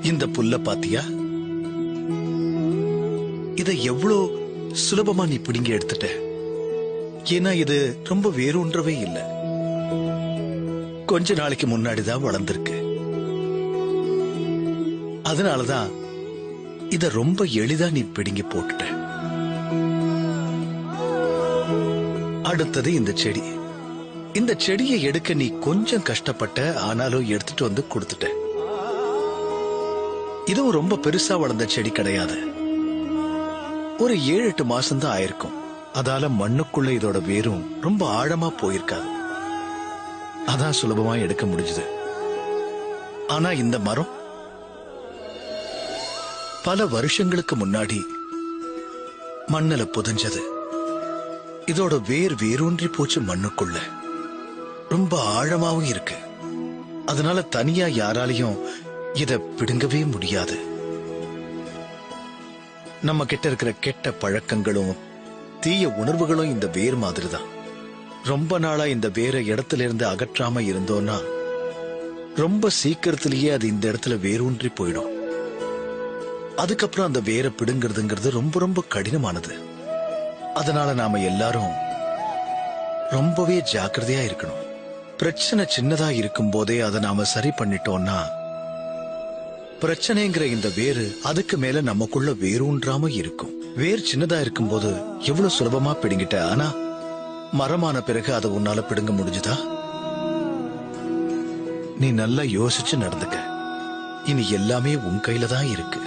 இந்த புல்ல பாத்தியா? இத எவ்வளோ சுலபமா நீ பிடிங்க எடுத்துட்ட. ஏன்னா இது ரொம்ப வேறொன்றவே இல்ல. கொஞ்ச நாளைக்கு முன்னாடிதான் வளர்ந்திருக்கு. அதனாலதான் இத ரொம்ப எளிதா நீ பிடுங்கி போட்டுட்ட. அடுத்தது இந்த செடி. இந்த செடியை எடுக்க நீ கொஞ்சம் கஷ்டப்பட்ட, ஆனாலும் எடுத்துட்டு வந்து கொடுத்துட்ட. இதுவும் ரொம்ப பெருசா வளர்ந்த செடி கிடையாது. ஒரு 7-8 மாசம் தான் ஆயிருக்கும். அதால மண்ணுக்குள்ள இதோட வேரும் ரொம்ப ஆழமா போயிருக்காது. அதான் சுலபமா எடுக்க முடிஞ்சது. ஆனா இந்த மரம் பல வருஷங்களுக்கு முன்னாடி மண்ணுல புதைஞ்சது. இதோட வேரூன்றி போச்சு மண்ணுக்குள்ள. ரொம்ப ஆழமாவும் இருக்கு. அதனால தனியா யாராலையும் இத பிடுங்கவே முடியாது. நம்ம கிட்ட இருக்கிற கெட்ட பழக்கங்களும் தீய உணர்வுகளும் இந்த வேர் மாதிரிதான். ரொம்ப நாளா இந்த வேற இடத்துல இருந்து அகற்றாம இருந்தோம்னா ரொம்ப சீக்கிரத்திலேயே அது இந்த இடத்துல வேரூன்றி போயிடும். அதுக்கப்புறம் அந்த வேரை பிடுங்கிறதுங்கிறது ரொம்ப ரொம்ப கடினமானது. அதனால நாம எல்லாரும் ரொம்பவே ஜாக்கிரதையா இருக்கணும். பிரச்சனை சின்னதா இருக்கும் போதே அதை நாம சரி பண்ணிட்டோம்னா பிரச்சனைங்கிற இந்த வேறு அதுக்கு மேல நமக்குள்ள வேரூன்றாம இருக்கும். வேர் சின்னதா இருக்கும் போது எவ்வளவு சுலபமா பிடுங்கிட்ட. ஆனா மரமான பிறகு அதை உன்னால பிடுங்க முடிஞ்சுதா? நீ நல்லா யோசிச்சு நடந்துக்க. இனி எல்லாமே உன் கையில தான் இருக்கு.